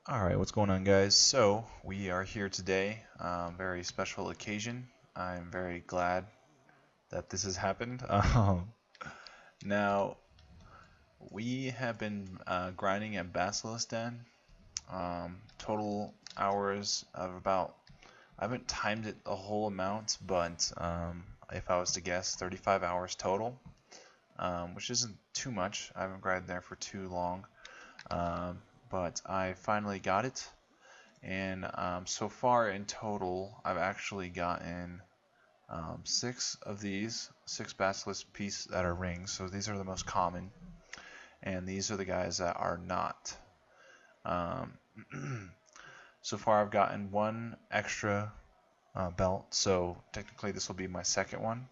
Alright, what's going on, guys? So, we are here today. Very special occasion. I'm very glad that this has happened. Now, we have been grinding at Basilisk Den. Total hours of about, I haven't timed it the whole amount, but if I was to guess, 35 hours total, which isn't too much. I haven't grinded there for too long, but I finally got it. And so far in total, I've actually gotten six basilisk pieces that are rings. So these are the most common, and these are the guys that are not. Um, so far, I've gotten one extra belt, so technically this will be my second one.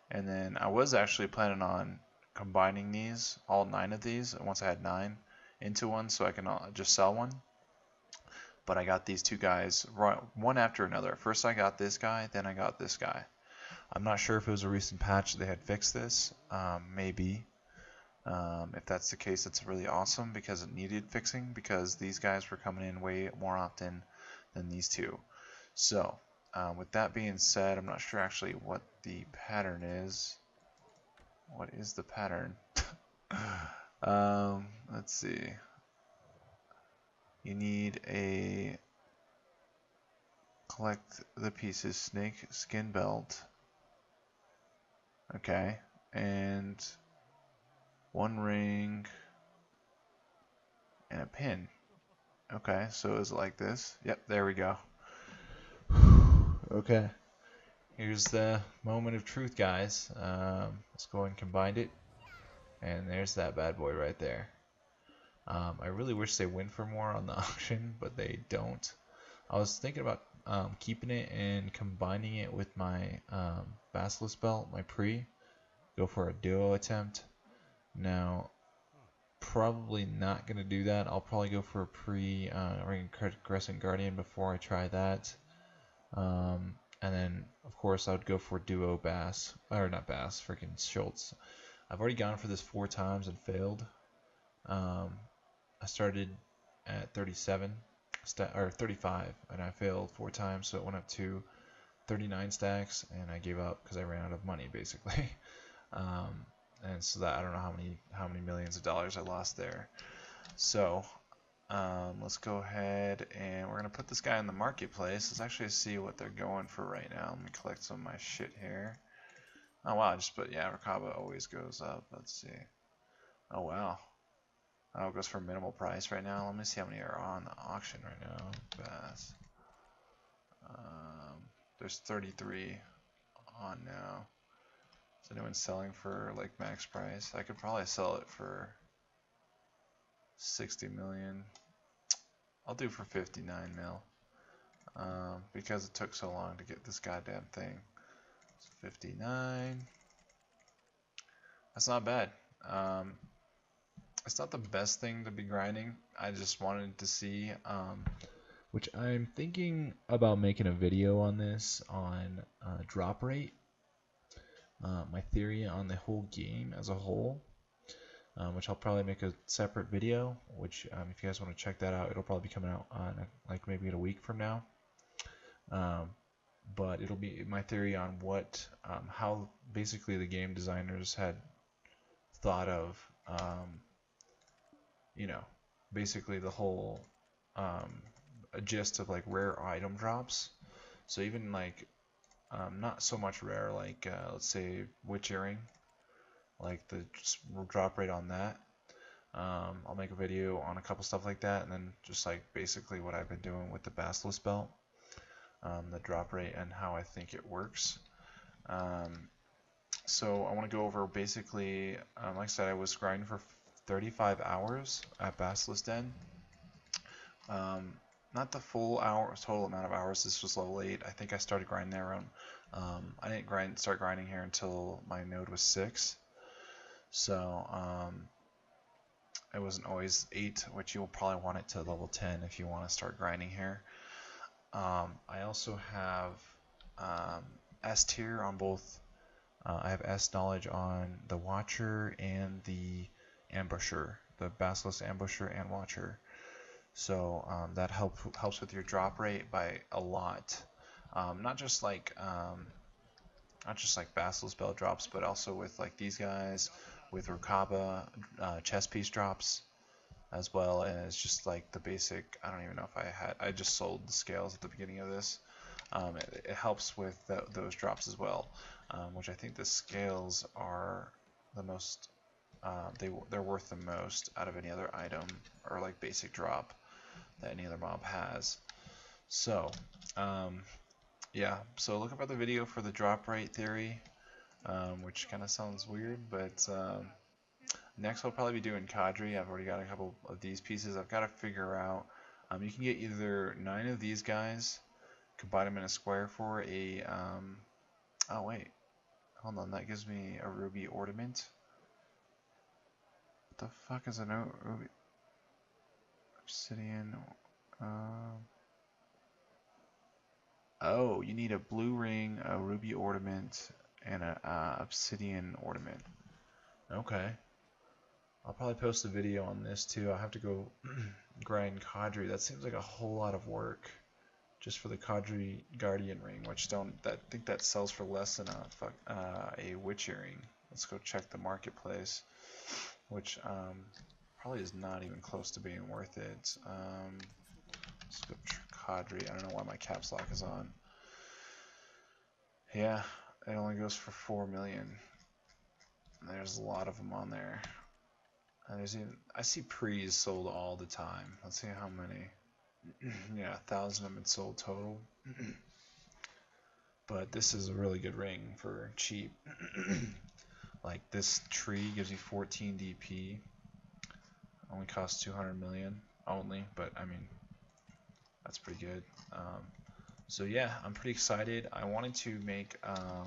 And then I was actually planning on combining these, all 9 of these, once I had 9, into one, so I can just sell one. But I got these two guys one after another. First I got this guy, then I got this guy. I'm not sure if it was a recent patch they had fixed this. Maybe. If that's the case, it's really awesome because it needed fixing, because these guys were coming in way more often than these two. So, with that being said, I'm not sure actually what the pattern is. What is the pattern? Let's see. You need a collect the pieces, snake skin belt. Okay, and one ring and a pin. Okay, so is it like this? Yep, there we go. Okay, here's the moment of truth, guys. Let's go and combine it, and there's that bad boy right there. I really wish they went for more on the auction, but they don't. I was thinking about keeping it and combining it with my Basilisk belt, my pre. Go for a duo attempt. Now, probably not going to do that. I'll probably go for a Ring Crescent Guardian before I try that. And then, of course, I would go for duo Bass, or not Bass, freaking Schultz. I've already gone for this 4 times and failed. I started at 37 or 35, and I failed 4 times, so it went up to 39 stacks, and I gave up because I ran out of money, basically. And so that I don't know how many millions of dollars I lost there. So let's go ahead and we're gonna put this guy in the marketplace. Let's actually see what they're going for right now. Let me collect some of my shit here. Oh wow, I just put, yeah, Rakaba always goes up. Let's see. Oh wow. Oh, it goes for minimal price right now. Let me see how many are on the auction right now. Bass. There's 33 on now. Is anyone selling for like max price? I could probably sell it for 60 million. I'll do for 59 mil. Because it took so long to get this goddamn thing. 59. That's not bad. It's not the best thing to be grinding. I just wanted to see, which I'm thinking about making a video on this, on drop rate. My theory on the whole game as a whole, which I'll probably make a separate video, which if you guys want to check that out, it'll probably be coming out on like maybe in a week from now. But it'll be my theory on what, how basically the game designers had thought of, you know, basically the whole gist of like rare item drops. So even like not so much rare, like let's say witch earring, like the drop rate on that. I'll make a video on a couple stuff like that, and then just like basically what I've been doing with the Basilisk belt, the drop rate and how I think it works. So I want to go over basically, like I said, I was grinding for 35 hours at Basilisk Den. Not the full total amount of hours. This was level 8. I think I started grinding there around. I didn't start grinding here until my node was 6. So it wasn't always 8, which you'll probably want it to level 10 if you want to start grinding here. I also have S tier on both. I have S knowledge on the Watcher and the Ambusher, the Basilisk Ambusher and Watcher. So that helps with your drop rate by a lot. Not just like Basilisk belt drops, but also with like these guys, with Rukaba chest piece drops, as well as just like the basic. I don't even know if I just sold the scales at the beginning of this. It helps with those drops as well, which I think the scales are the most. They're worth the most out of any other item or like basic drop that any other mob has. So, yeah. So look up at the video for the drop rate theory, which kind of sounds weird, but next I'll probably be doing Cadre. I've already got a couple of these pieces. I've got to figure out. You can get either 9 of these guys, combine them in a square for a. Oh wait, hold on. That gives me a ruby ornament. What the fuck is a ruby? Obsidian. Oh, you need a blue ring, a ruby ornament, and a obsidian ornament. Okay. I'll probably post a video on this too. I'll have to go grind Cadre. That seems like a whole lot of work just for the Cadre Guardian ring, which I think that sells for less than a witch earring. Let's go check the marketplace, which probably is not even close to being worth it. Let's go Cadre. I don't know why my caps lock is on. Yeah, it only goes for 4 million. There's a lot of them on there. And I see pre's sold all the time. Let's see how many. Yeah, 1,000 have been sold total. But this is a really good ring for cheap. Like this tree gives you 14 DP. Only costs 200 million only, but I mean that's pretty good. So yeah, I'm pretty excited. I wanted to make a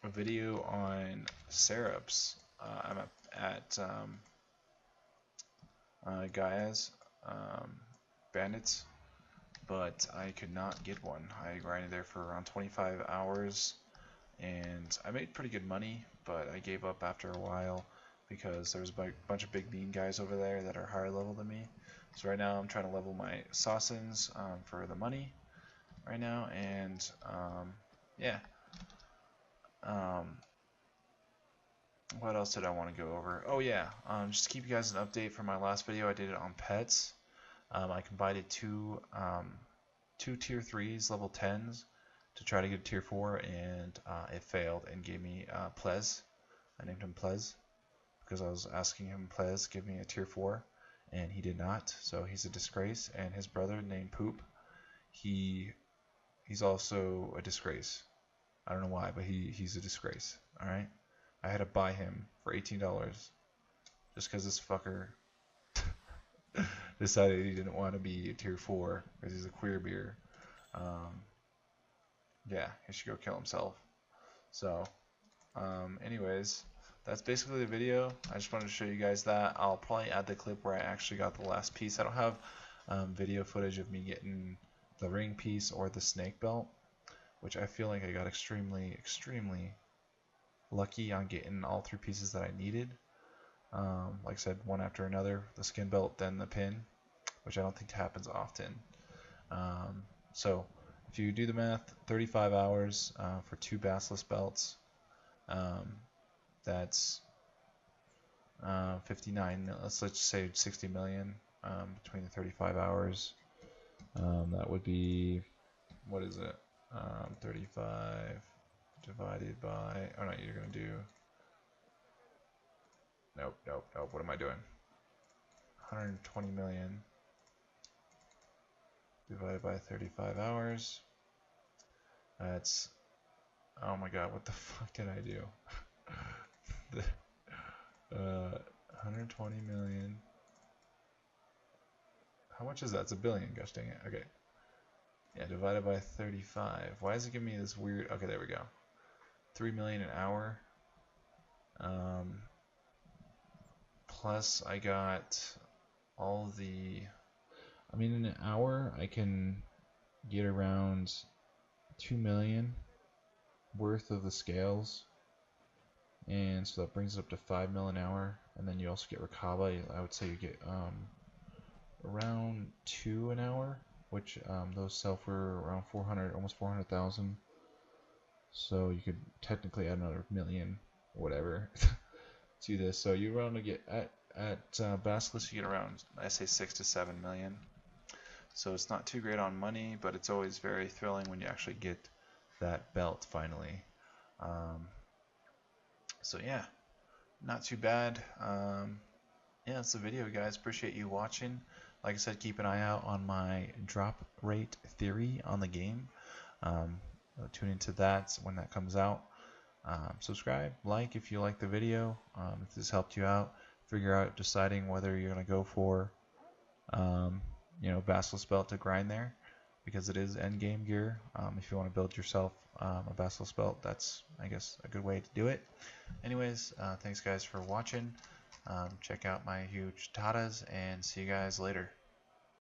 video on syrups. I'm at Gaia's Bandits, but I could not get one. I grinded there for around 25 hours, and I made pretty good money, but I gave up after a while because there's a bunch of big mean guys over there that are higher level than me. So right now I'm trying to level my Sausins for the money right now, and yeah. What else did I want to go over? Oh yeah, just to keep you guys an update from my last video. I did it on pets. I combined two tier 3s, level 10s, to try to get a tier 4, and it failed and gave me Plez. I named him Plez because I was asking him, Plez, give me a tier 4, and he did not, so he's a disgrace. And his brother named Poop, he's also a disgrace. I don't know why, but he's a disgrace. Alright? I had to buy him for $18 just because this fucker decided he didn't want to be a tier 4 because he's a queer beer. Yeah, he should go kill himself. So, anyways, that's basically the video. I just wanted to show you guys that. I'll probably add the clip where I actually got the last piece. I don't have video footage of me getting the ring piece or the snake belt, which I feel like I got extremely lucky on getting all 3 pieces that I needed. Like I said, one after another, the skin belt, then the pin, which I don't think happens often. So if you do the math, 35 hours for 2 Basilisk belts, that's 59, let's say 60 million between the 35 hours. That would be, what is it, 35 divided by, oh no, you're going to do, nope, what am I doing? 120 million divided by 35 hours. That's, oh my god, what the fuck did I do? 120 million. How much is that? It's a billion, gosh dang it. Okay. Yeah, divided by 35. Why is it giving me this weird, okay, there we go. 3 million an hour. Plus I got all the, I mean in an hour I can get around 2 million worth of the scales, and so that brings it up to 5 mil an hour. And then you also get Rakaba. I would say you get around 2 an hour, which those sell for around 400, almost 400,000. So you could technically add another million, whatever, to this. So you around to get at Basilisk, you get around, I say 6 to 7 million. So it's not too great on money, but it's always very thrilling when you actually get that belt finally. So yeah, not too bad. Yeah, that's the video, guys. Appreciate you watching. Like I said, keep an eye out on my drop rate theory on the game. Tune into that when that comes out. Subscribe, like if you like the video. If this helped you out, figure out deciding whether you're gonna go for Basilisk belt to grind there, because it is end game gear. If you want to build yourself a Basilisk belt, that's, I guess, a good way to do it. Anyways, thanks guys for watching. Check out my huge Tatas and see you guys later.